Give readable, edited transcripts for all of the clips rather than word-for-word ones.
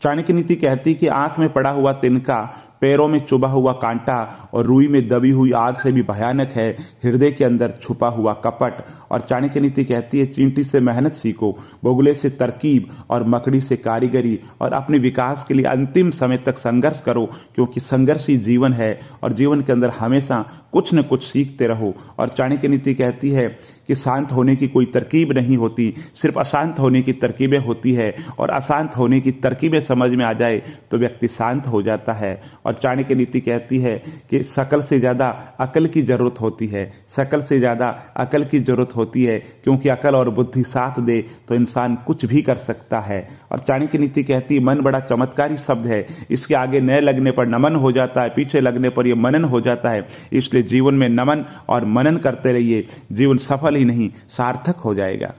चाणक्य नीति कहती कि आंख में पड़ा हुआ तिनका, पैरों में चुभा हुआ कांटा और रुई में दबी हुई आग से भी भयानक है हृदय के अंदर छुपा हुआ कपट। और चाणक्य नीति कहती है चींटी से मेहनत सीखो, बगुले से तरकीब और मकड़ी से कारीगरी, और अपने विकास के लिए अंतिम समय तक संघर्ष करो, क्योंकि संघर्ष ही जीवन है और जीवन के अंदर हमेशा कुछ न कुछ सीखते रहो। और चाणक्य नीति कहती है कि शांत होने की कोई तरकीब नहीं होती, सिर्फ अशांत होने की तरकीबें होती है, और अशांत होने की तरकीबें समझ में आ जाए तो व्यक्ति शांत हो जाता है। और चाणक्य नीति कहती है कि शकल से ज्यादा अकल की जरूरत होती है, शकल से ज्यादा अकल की जरूरत होती है, क्योंकि अकल और बुद्धि साथ दे तो इंसान कुछ भी कर सकता है। और चाणक्य नीति कहती है मन बड़ा चमत्कारी शब्द है, इसके आगे न लगने पर नमन हो जाता है, पीछे लगने पर यह मनन हो जाता है। इसलिए जीवन में नमन और मनन करते रहिए, जीवन सफल ही नहीं सार्थक हो जाएगा।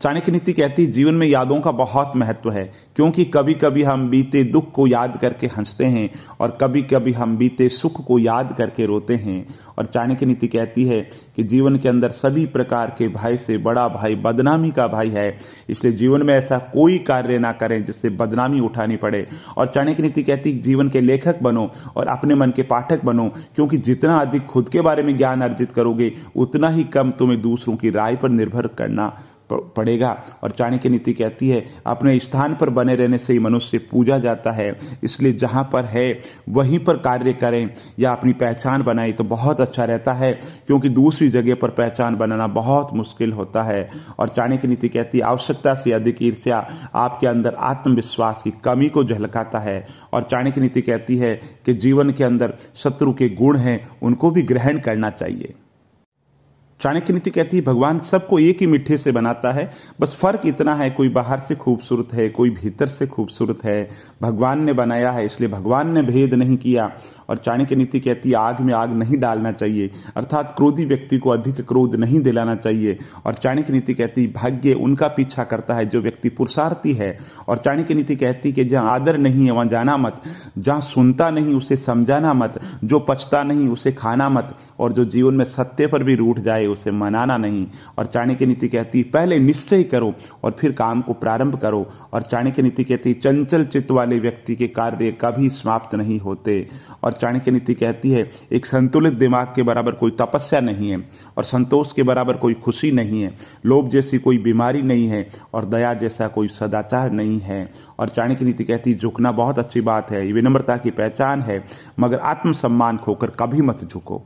चाणक्य नीति कहती है जीवन में यादों का बहुत महत्व है, क्योंकि कभी कभी हम बीते दुख को याद करके हंसते हैं और कभी कभी हम बीते सुख को याद करके रोते हैं। और चाणक्य नीति कहती है कि जीवन के अंदर सभी प्रकार के भय से बड़ा भाई बदनामी का भय है, इसलिए जीवन में ऐसा कोई कार्य ना करें जिससे बदनामी उठानी पड़े। और चाणक्य नीति कहती है जीवन के लेखक बनो और अपने मन के पाठक बनो, क्योंकि जितना अधिक खुद के बारे में ज्ञान अर्जित करोगे उतना ही कम तुम्हें दूसरों की राय पर निर्भर करना पड़ेगा। और चाणक्य नीति कहती है अपने स्थान पर बने रहने से ही मनुष्य पूजा जाता है, इसलिए जहां पर है वहीं पर कार्य करें या अपनी पहचान बनाएं तो बहुत अच्छा रहता है, क्योंकि दूसरी जगह पर पहचान बनाना बहुत मुश्किल होता है। और चाणक्य नीति कहती है आवश्यकता से अधिक ईर्ष्या आपके अंदर आत्मविश्वास की कमी को झलकाता है। और चाणक्य नीति कहती है कि जीवन के अंदर शत्रु के गुण हैं, उनको भी ग्रहण करना चाहिए। चाणक्य नीति कहती है भगवान सबको एक ही मिट्टी से बनाता है, बस फर्क इतना है कोई बाहर से खूबसूरत है, कोई भीतर से खूबसूरत है। भगवान ने बनाया है, इसलिए भगवान ने भेद नहीं किया। और चाणक्य नीति कहती है आग में आग नहीं डालना चाहिए, अर्थात क्रोधी व्यक्ति को अधिक क्रोध नहीं दिलाना चाहिए। और चाणक्य नीति कहती है भाग्य उनका पीछा करता है जो व्यक्ति पुरुषार्थी है। और चाणक्य नीति कहती है कि जहां आदर नहीं है वहां जाना मत, जहां सुनता नहीं उसे समझाना मत, जो पचता नहीं उसे खाना मत, और जो जीवन में सत्य पर भी रूठ जाए उसे मनाना नहीं। और चाणक्य नीति कहती है पहले निश्चय करो और फिर काम को प्रारंभ करो। और चाणक्य नीति कहती है चंचल चित्त वाले व्यक्ति के कार्य कभी समाप्त नहीं होते। और चाणक्य नीति कहती है एक संतुलित दिमाग के बराबर कोई तपस्या नहीं है, और संतोष के बराबर कोई खुशी नहीं है, लोभ जैसी कोई बीमारी नहीं है, और दया जैसा कोई सदाचार नहीं है। और चाणक्य नीति कहती है झुकना बहुत अच्छी बात है, ये विनम्रता की पहचान है, मगर आत्मसम्मान खोकर कभी मत झुको।